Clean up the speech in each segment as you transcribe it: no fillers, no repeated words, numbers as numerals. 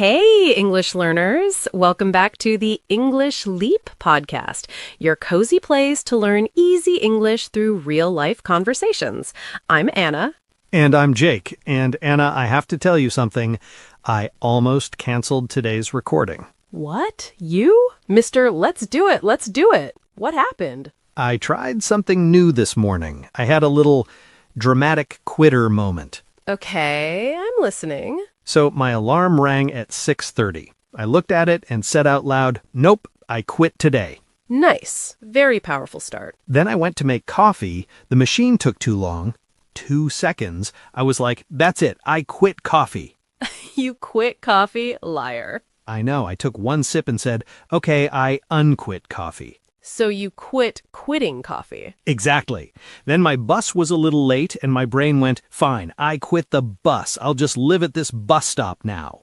Hey, English learners! Welcome back to the English Leap podcast, your cozy place to learn easy English through real-life conversations. I'm Anna. And I'm Jake. And Anna, I have to tell you something. I almost canceled today's recording. What? You? Mr. Let's do it. What happened? I tried something new this morning. I had a little dramatic quitter moment. Okay, I'm listening. So my alarm rang at 6:30. I looked at it and said out loud, "Nope, I quit today." Nice. Very powerful start. Then I went to make coffee. The machine took too long. 2 seconds. I was like, that's it. I quit coffee. You quit coffee? Liar. I know. I took one sip and said, okay, I unquit coffee. So you quit quitting coffee. Exactly. Then my bus was a little late and my brain went, fine, I quit the bus. I'll just live at this bus stop now.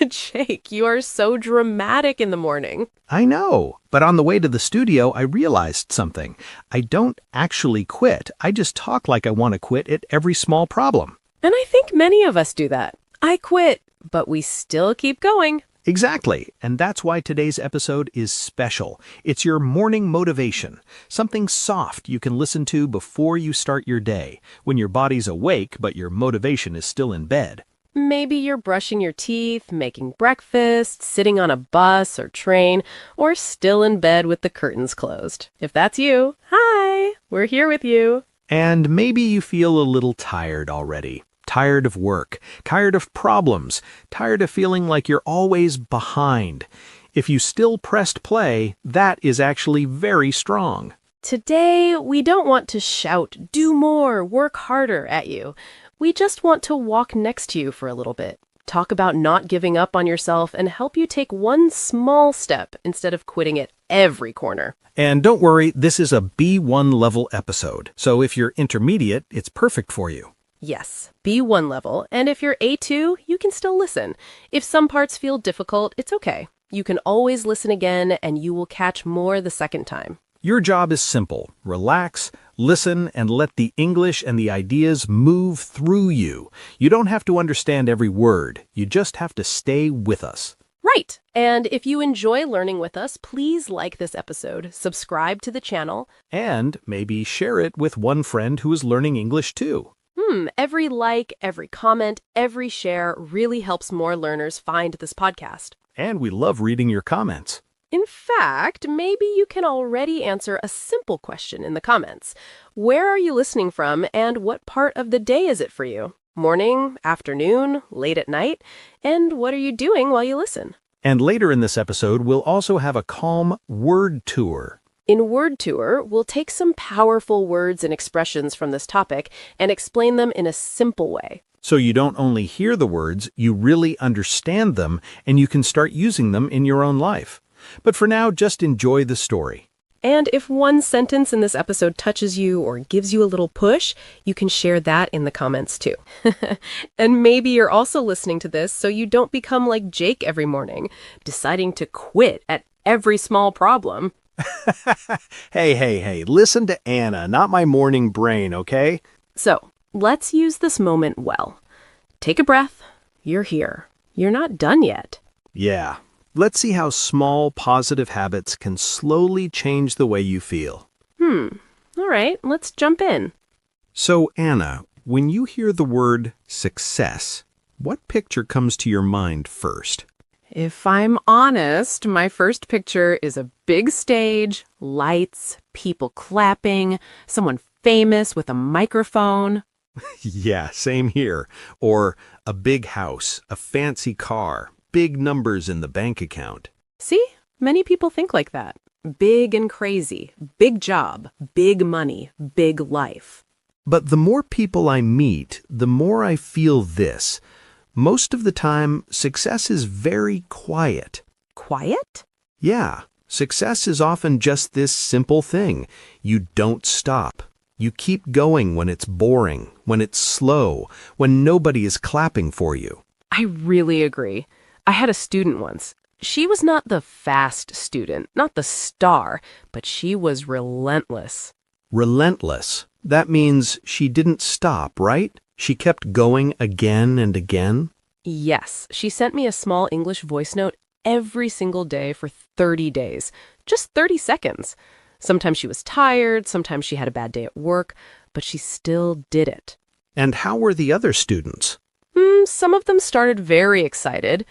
Jake, you are so dramatic in the morning. I know, but on the way to the studio, I realized something. I don't actually quit. I just talk like I want to quit at every small problem. And I think many of us do that. I quit, but we still keep going. Exactly, and that's why today's episode is special. It's your morning motivation, something soft you can listen to before you start your day, when your body's awake but your motivation is still in bed. Maybe you're brushing your teeth, making breakfast, sitting on a bus or train, or still in bed with the curtains closed. If that's you, hi, we're here with you. And maybe you feel a little tired already. Tired of work, tired of problems, tired of feeling like you're always behind. If you still pressed play, that is actually very strong. Today, we don't want to shout, do more, work harder at you. We just want to walk next to you for a little bit, talk about not giving up on yourself, and help you take one small step instead of quitting at every corner. And don't worry, this is a B1 level episode, so if you're intermediate, it's perfect for you. Yes, B1 level, and if you're A2, you can still listen. If some parts feel difficult, it's okay. You can always listen again, and you will catch more the second time. Your job is simple. Relax, listen, and let the English and the ideas move through you. You don't have to understand every word. You just have to stay with us. Right. And if you enjoy learning with us, please like this episode, subscribe to the channel, and maybe share it with one friend who is learning English too. Every like, every comment, every share really helps more learners find this podcast. And we love reading your comments. In fact, maybe you can already answer a simple question in the comments. Where are you listening from, and what part of the day is it for you? Morning, afternoon, late at night? And what are you doing while you listen? And later in this episode, we'll also have a calm word tour. In Word Tour, we'll take some powerful words and expressions from this topic and explain them in a simple way. So you don't only hear the words, you really understand them, and you can start using them in your own life. But for now, just enjoy the story. And if one sentence in this episode touches you or gives you a little push, you can share that in the comments too. And maybe you're also listening to this so you don't become like Jake every morning, deciding to quit at every small problem. Hey, listen to Anna, not my morning brain, okay? So, let's use this moment well. Take a breath. You're here. You're not done yet. Yeah. Let's see how small positive habits can slowly change the way you feel. All right, let's jump in. So, Anna, when you hear the word success, what picture comes to your mind first? If I'm honest, my first picture is a big stage, lights, people clapping, someone famous with a microphone. Yeah, same here. Or a big house, a fancy car, big numbers in the bank account. See, many people think like that. Big and crazy, big job, big money, big life. But the more people I meet, the more I feel this. Most of the time, success is very quiet. Quiet? Yeah, success is often just this simple thing. You don't stop. You keep going when it's boring, when it's slow, when nobody is clapping for you. I really agree. I had a student once. She was not the fast student, not the star, but she was relentless. Relentless. That means she didn't stop, right? She kept going again and again. Yes, she sent me a small English voice note every single day for 30 days. Just 30 seconds. Sometimes she was tired, sometimes she had a bad day at work, but she still did it. And how were the other students? Some of them started very excited.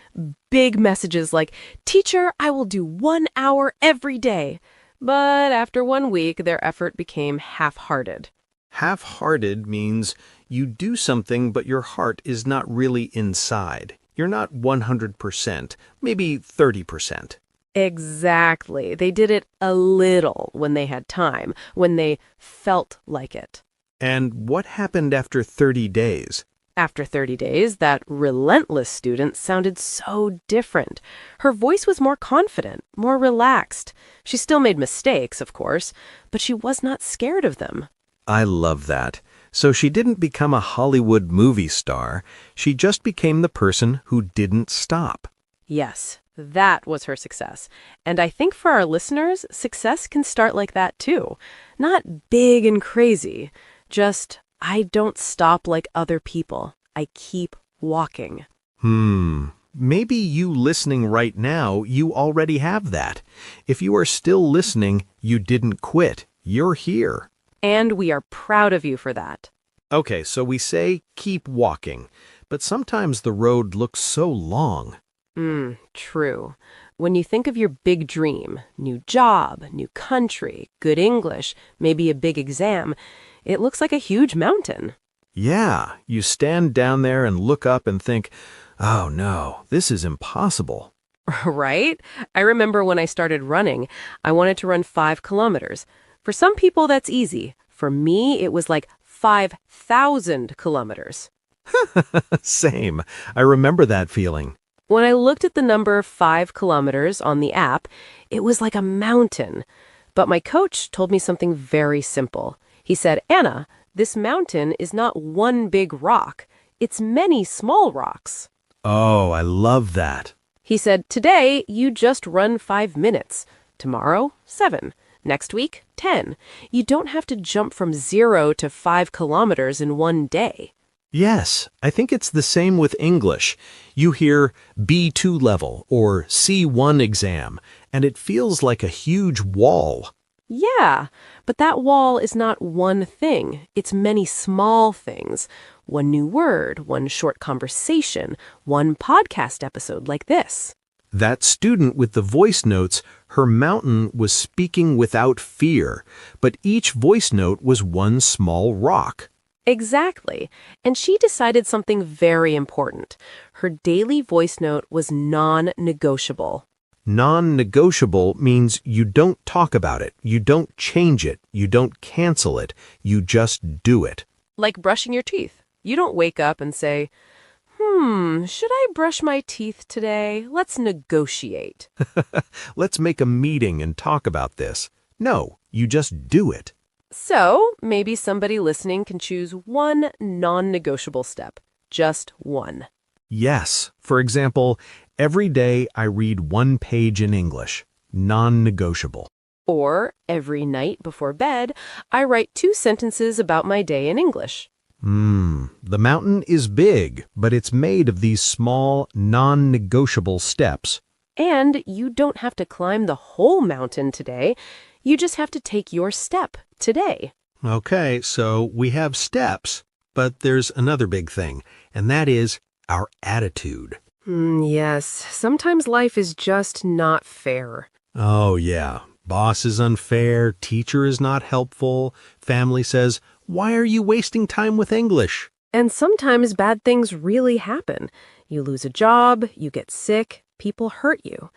Big messages like, "Teacher, I will do 1 hour every day." But after 1 week, their effort became half-hearted. Half-hearted means you do something but your heart is not really inside. You're not 100%, maybe 30%. Exactly. They did it a little when they had time, when they felt like it. And what happened after 30 days? After 30 days, that relentless student sounded so different. Her voice was more confident, more relaxed. She still made mistakes, of course, but she was not scared of them. I love that. So she didn't become a Hollywood movie star. She just became the person who didn't stop. Yes, that was her success. And I think for our listeners, success can start like that too. Not big and crazy, just I don't stop like other people. I keep walking. Maybe you listening right now, you already have that. If you are still listening, you didn't quit. You're here. And we are proud of you for that. Okay, so we say keep walking, but sometimes the road looks so long. True. When you think of your big dream, new job, new country, good English, maybe a big exam, it looks like a huge mountain. Yeah, you stand down there and look up and think, oh no, this is impossible. Right? I remember when I started running, I wanted to run 5 kilometers. For some people, that's easy. For me, it was like 5,000 kilometers. Same. I remember that feeling. When I looked at the number 5 kilometers on the app, it was like a mountain. But my coach told me something very simple. He said, "Anna, this mountain is not one big rock. It's many small rocks." Oh, I love that. He said, "Today, you just run 5 minutes. Tomorrow, 7. Next week, 10. You don't have to jump from 0 to 5 kilometers in one day." Yes, I think it's the same with English. You hear B2 level or C1 exam, and it feels like a huge wall. Yeah, but that wall is not one thing. It's many small things. One new word, one short conversation, one podcast episode like this. That student with the voice notes, her mountain was speaking without fear, but each voice note was one small rock. Exactly. And she decided something very important. Her daily voice note was non-negotiable. Non-negotiable means you don't talk about it, you don't change it, you don't cancel it, you just do it. Like brushing your teeth. You don't wake up and say, should I brush my teeth today? Let's negotiate. Let's make a meeting and talk about this. No, you just do it. So maybe somebody listening can choose one non-negotiable step. Just one. Yes. For example, every day I read 1 page in English. Non-negotiable. Or every night before bed, I write 2 sentences about my day in English. The mountain is big, but it's made of these small, non-negotiable steps. And you don't have to climb the whole mountain today. You just have to take your step today. Okay, so we have steps, but there's another big thing, and that is our attitude. Yes, sometimes life is just not fair. Oh, yeah. Boss is unfair, teacher is not helpful, family says, "Why are you wasting time with English?" And sometimes bad things really happen. You lose a job, you get sick, people hurt you.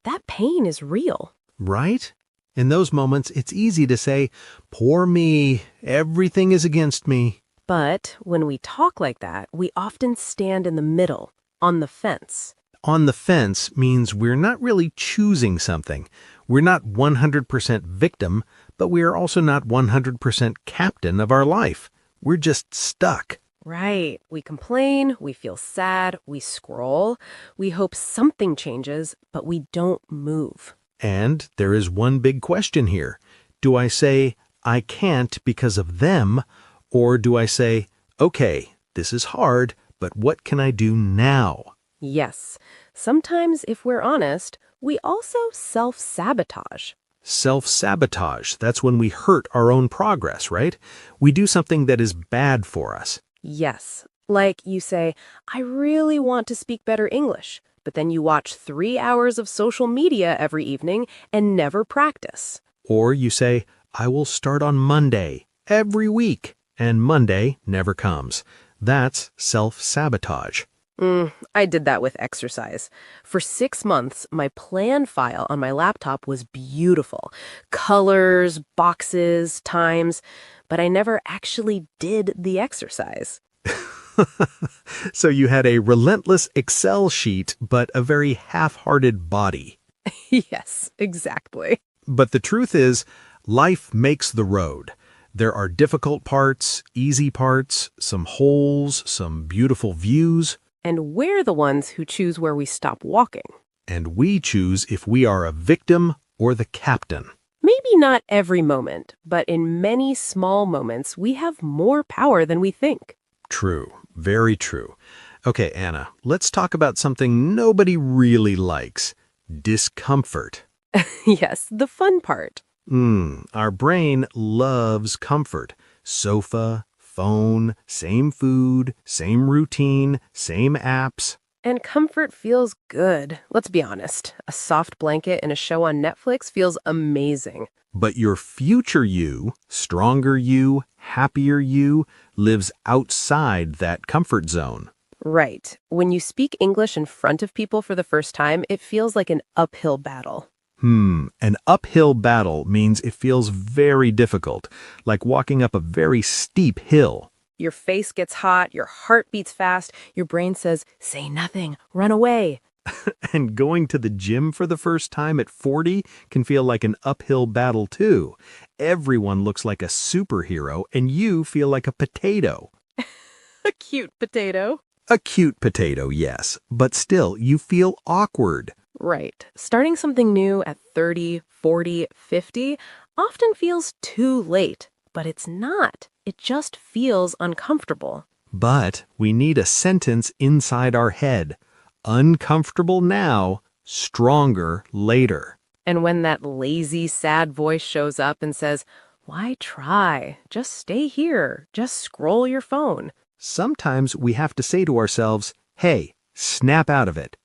That pain is real. Right? In those moments, it's easy to say, "Poor me, everything is against me." But when we talk like that, we often stand in the middle, on the fence. On the fence means we're not really choosing something. We're not 100% victim, but we are also not 100% captain of our life. We're just stuck. Right. We complain, we feel sad, we scroll, we hope something changes, but we don't move. And there is one big question here. Do I say, I can't because of them, or do I say, okay, this is hard, but what can I do now? Yes. Sometimes, if we're honest, we also self-sabotage. Self-sabotage, that's when we hurt our own progress, right? We do something that is bad for us. Yes. Like you say, I really want to speak better English, but then you watch 3 hours of social media every evening and never practice. Or you say, I will start on Monday, every week, and Monday never comes. That's self-sabotage. I did that with exercise. For 6 months, my plan file on my laptop was beautiful. Colors, boxes, times, but I never actually did the exercise. So you had a relentless Excel sheet, but a very half-hearted body. Yes, exactly. But the truth is, life makes the road. There are difficult parts, easy parts, some holes, some beautiful views, And we're the ones who choose where we stop walking. and we choose if we are a victim or the captain. Maybe not every moment, but in many small moments, we have more power than we think. True, very true. Okay, Anna, let's talk about something nobody really likes: discomfort. Yes, the fun part. Our brain loves comfort. Sofa, phone, same food, same routine, same apps. And comfort feels good. Let's be honest. A soft blanket and a show on Netflix feels amazing. But your future you, stronger you, happier you, lives outside that comfort zone. Right. When you speak English in front of people for the first time, it feels like an uphill battle. An uphill battle means it feels very difficult, like walking up a very steep hill. Your face gets hot, your heart beats fast, your brain says, say nothing, run away. And going to the gym for the first time at 40 can feel like an uphill battle too. Everyone looks like a superhero and you feel like a potato. A cute potato. A cute potato, yes, but still you feel awkward. Right. Starting something new at 30, 40, 50 often feels too late, but it's not. It just feels uncomfortable. But we need a sentence inside our head. Uncomfortable now, stronger later. And when that lazy, sad voice shows up and says, why try? Just stay here. Just scroll your phone. Sometimes we have to say to ourselves, hey, snap out of it.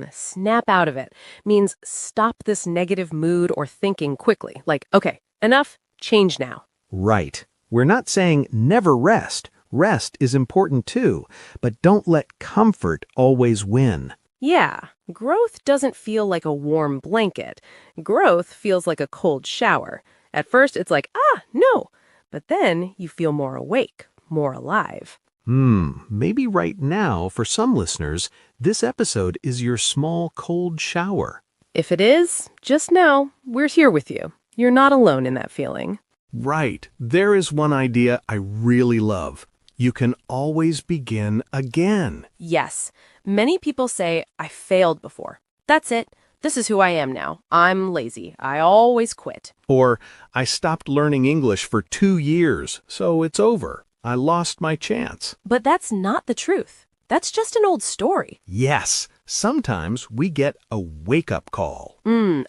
Snap out of it means stop this negative mood or thinking quickly. Like, okay, enough, change now. Right. We're not saying never rest. Rest is important too, but don't let comfort always win. Yeah, growth doesn't feel like a warm blanket. Growth feels like a cold shower. At first, it's like, no. But then you feel more awake, more alive. Maybe right now, for some listeners, this episode is your small cold shower. If it is, just know we're here with you. You're not alone in that feeling. Right. There is one idea I really love. You can always begin again. Yes, many people say, I failed before. That's it. This is who I am now. I'm lazy. I always quit. Or, I stopped learning English for 2 years, so it's over. I lost my chance. But that's not the truth. That's just an old story. Yes, sometimes we get a wake-up call.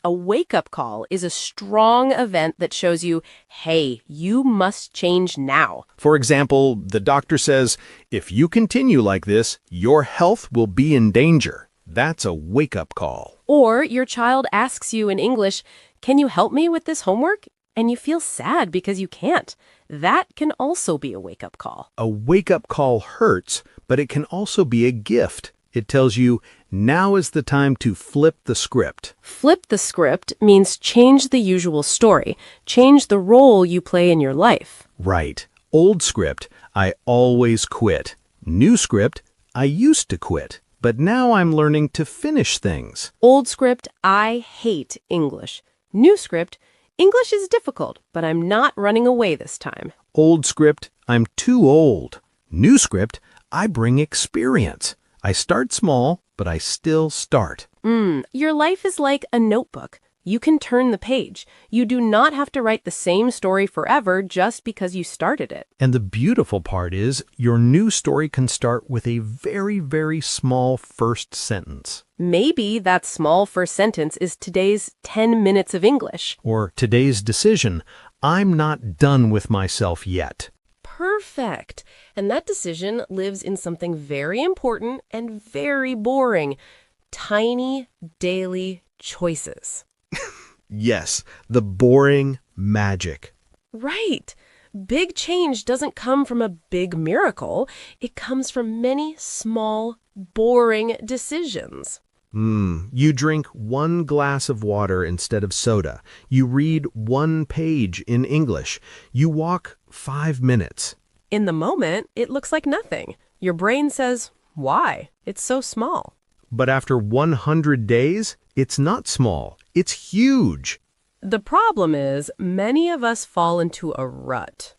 A wake-up call is a strong event that shows you, hey, you must change now. For example, the doctor says, if you continue like this, your health will be in danger. That's a wake-up call. Or your child asks you in English, can you help me with this homework? And you feel sad because you can't. That can also be a wake-up call. A wake-up call hurts, but it can also be a gift. It tells you, now is the time to flip the script. Flip the script means change the usual story, change the role you play in your life. Right. Old script, I always quit. New script, I used to quit, but now I'm learning to finish things. Old script, I hate English. New script, English is difficult, but I'm not running away this time. Old script, I'm too old. New script, I bring experience. I start small, but I still start. Your life is like a notebook. You can turn the page. You do not have to write the same story forever just because you started it. And the beautiful part is, your new story can start with a very, very small first sentence. Maybe that small first sentence is today's 10 minutes of English. Or today's decision, I'm not done with myself yet. Perfect. And that decision lives in something very important and very boring. Tiny daily choices. Yes, the boring magic. Right. Big change doesn't come from a big miracle. It comes from many small, boring decisions. You drink 1 glass of water instead of soda. You read 1 page in English. You walk 5 minutes. In the moment, it looks like nothing. Your brain says, why? It's so small. But after 100 days, it's not small. It's huge. The problem is, many of us fall into a rut.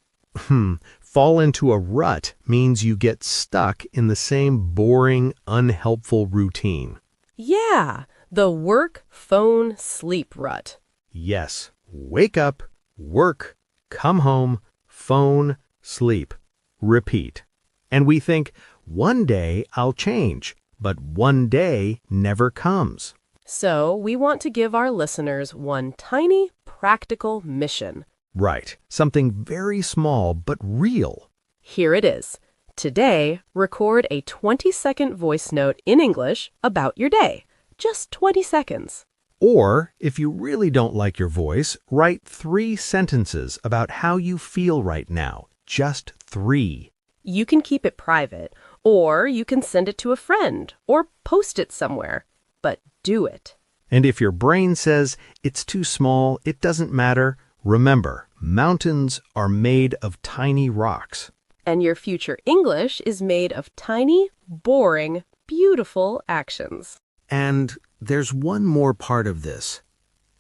Fall into a rut means you get stuck in the same boring, unhelpful routine. Yeah, the work, phone, sleep rut. Yes, wake up, work, come home, phone, sleep, repeat. And we think, one day I'll change, but one day never comes. So we want to give our listeners one tiny, practical mission. Right, something very small but real. Here it is. Today, record a 20-second voice note in English about your day. Just 20 seconds. Or, if you really don't like your voice, write 3 sentences about how you feel right now. Just 3. You can keep it private, or you can send it to a friend, or post it somewhere. But do it. And if your brain says it's too small, it doesn't matter, remember, mountains are made of tiny rocks. And your future English is made of tiny, boring, beautiful actions. And there's one more part of this.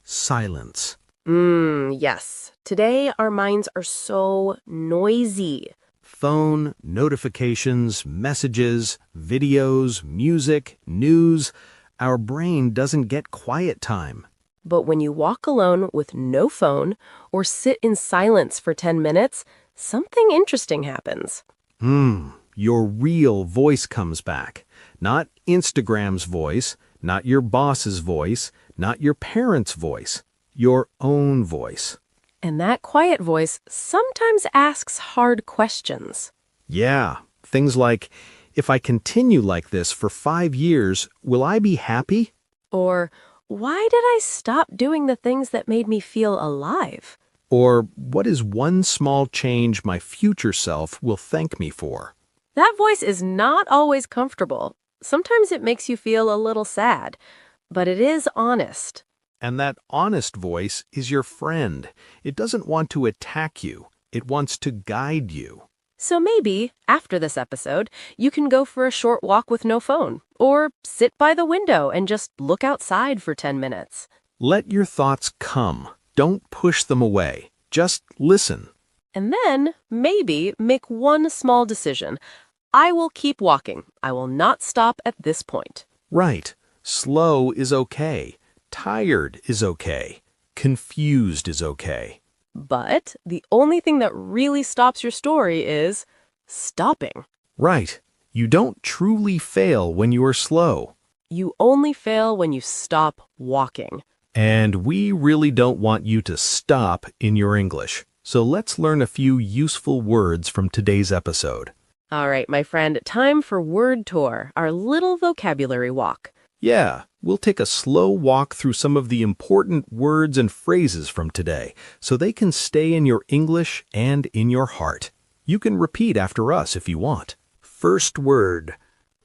Silence. Yes. Today, our minds are so noisy. Phone, notifications, messages, videos, music, news. Our brain doesn't get quiet time. But when you walk alone with no phone or sit in silence for 10 minutes, something interesting happens. Your real voice comes back. Not Instagram's voice, not your boss's voice, not your parents' voice. Your own voice. And that quiet voice sometimes asks hard questions. Yeah, things like, if I continue like this for 5 years, will I be happy? Or, why did I stop doing the things that made me feel alive? Or, what is one small change my future self will thank me for? That voice is not always comfortable. Sometimes it makes you feel a little sad, but it is honest. And that honest voice is your friend. It doesn't want to attack you. It wants to guide you. So maybe, after this episode, you can go for a short walk with no phone, or sit by the window and just look outside for 10 minutes. Let your thoughts come. Don't push them away. Just listen. And then, maybe, make one small decision. I will keep walking. I will not stop at this point. Right. Slow is okay. Tired is okay. Confused is okay. But the only thing that really stops your story is stopping. Right. You don't truly fail when you are slow. You only fail when you stop walking. And we really don't want you to stop in your English. So let's learn a few useful words from today's episode. All right, my friend, time for Word Tour, our little vocabulary walk. Yeah, we'll take a slow walk through some of the important words and phrases from today so they can stay in your English and in your heart. You can repeat after us if you want. First word,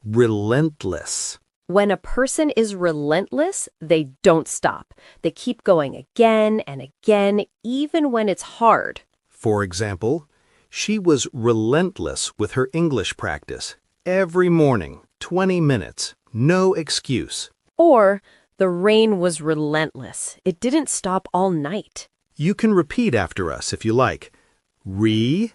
relentless. When a person is relentless, they don't stop. They keep going again and again, even when it's hard. For example, she was relentless with her English practice. Every morning, 20 minutes, no excuse. Or, the rain was relentless. It didn't stop all night. You can repeat after us if you like. Re-lent-less.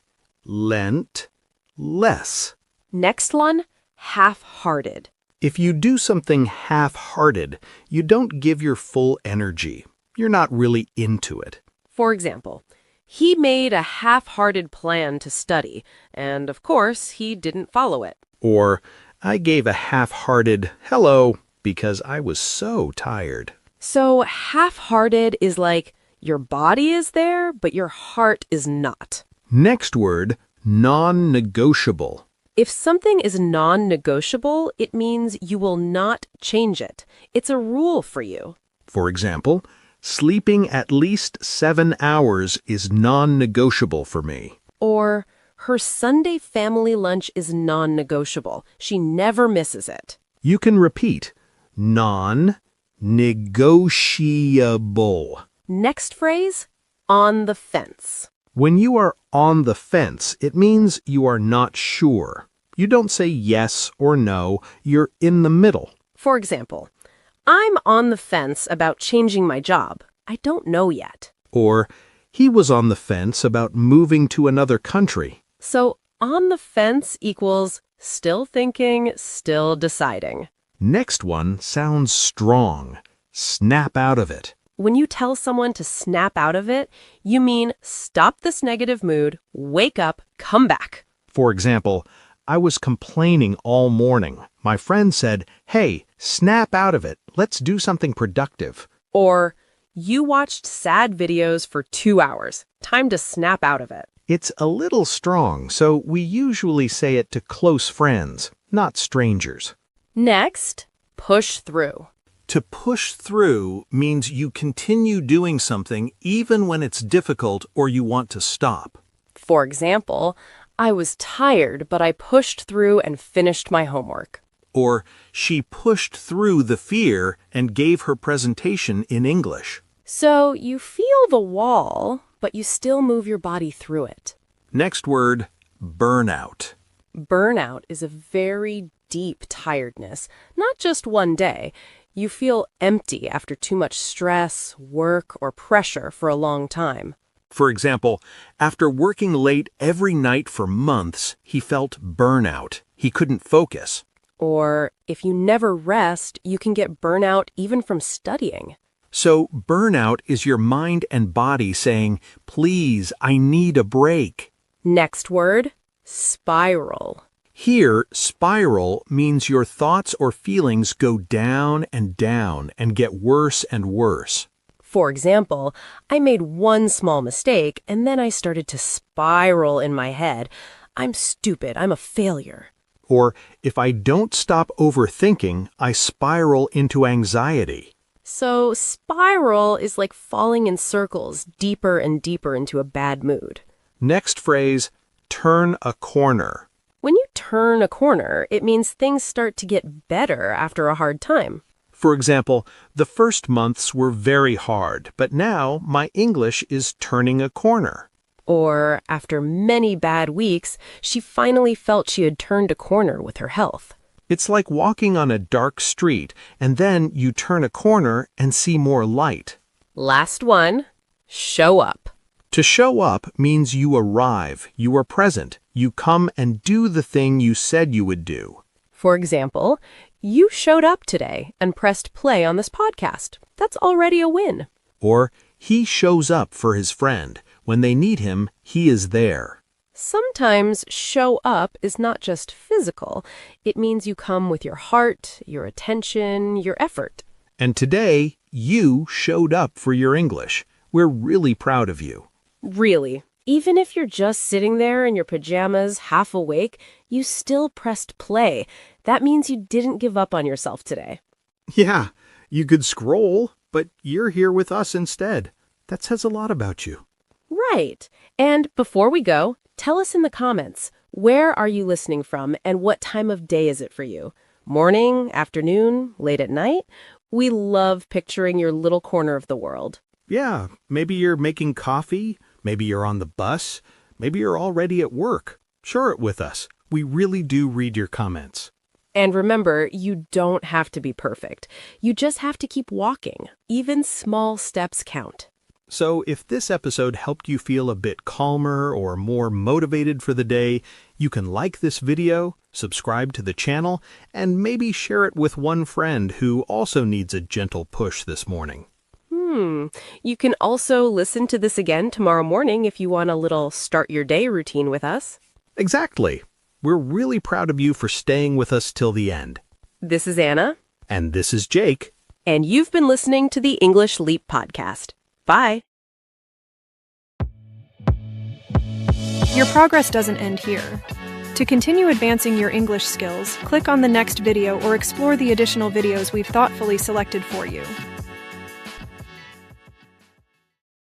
Next one, half-hearted. If you do something half-hearted, you don't give your full energy. You're not really into it. For example, he made a half-hearted plan to study, and of course, he didn't follow it. Or, I gave a half-hearted hello because I was so tired. So half-hearted is like your body is there, but your heart is not. Next word, non-negotiable. If something is non-negotiable, it means you will not change it. It's a rule for you. For example, sleeping at least 7 hours is non-negotiable for me. Or, her Sunday family lunch is non-negotiable. She never misses it. You can repeat, non-negotiable. Next phrase, on the fence. When you are on the fence, it means you are not sure. You don't say yes or no, you're in the middle. For example, I'm on the fence about changing my job. I don't know yet. Or, he was on the fence about moving to another country. So, on the fence equals still thinking, still deciding. Next one sounds strong. Snap out of it. When you tell someone to snap out of it, you mean stop this negative mood, wake up, come back. For example, I was complaining all morning. My friend said, "Hey, snap out of it. Let's do something productive." Or, you watched sad videos for 2 hours. Time to snap out of it. It's a little strong, so we usually say it to close friends, not strangers. Next, push through. To push through means you continue doing something even when it's difficult or you want to stop. For example, I was tired, but I pushed through and finished my homework. Or, she pushed through the fear and gave her presentation in English. So you feel the wall, but you still move your body through it. Next word, burnout. Burnout is a very deep tiredness, not just one day. You feel empty after too much stress, work, or pressure for a long time. For example, after working late every night for months, he felt burnout. He couldn't focus. Or if you never rest, you can get burnout even from studying. So burnout is your mind and body saying, "Please, I need a break." Next word, spiral. Here, spiral means your thoughts or feelings go down and get worse and worse. For example, I made one small mistake and then I started to spiral in my head. I'm stupid. I'm a failure. Or, if I don't stop overthinking, I spiral into anxiety. So spiral is like falling in circles deeper and deeper into a bad mood. Next phrase, turn a corner. When you turn a corner, it means things start to get better after a hard time. For example, the first months were very hard, but now my English is turning a corner. Or after many bad weeks, she finally felt she had turned a corner with her health. It's like walking on a dark street, and then you turn a corner and see more light. Last one, show up. To show up means you arrive, you are present, you come and do the thing you said you would do. For example, you showed up today and pressed play on this podcast. That's already a win. Or, he shows up for his friend. When they need him, he is there. Sometimes show up is not just physical. It means you come with your heart, your attention, your effort. And today, you showed up for your English. We're really proud of you. Really, even if you're just sitting there in your pajamas, half awake, you still pressed play. That means you didn't give up on yourself today. Yeah, you could scroll, but you're here with us instead. That says a lot about you. Right. And before we go, tell us in the comments, where are you listening from and what time of day is it for you? Morning, afternoon, late at night? We love picturing your little corner of the world. Yeah, maybe you're making coffee, maybe you're on the bus, maybe you're already at work. Share it with us. We really do read your comments. And remember, you don't have to be perfect. You just have to keep walking. Even small steps count. So if this episode helped you feel a bit calmer or more motivated for the day, you can like this video, subscribe to the channel, and maybe share it with one friend who also needs a gentle push this morning. You can also listen to this again tomorrow morning if you want a little start your day routine with us. Exactly. We're really proud of you for staying with us till the end. This is Anna. And this is Jake. And you've been listening to the English Leap podcast. Bye. Your progress doesn't end here. To continue advancing your English skills, click on the next video or explore the additional videos we've thoughtfully selected for you.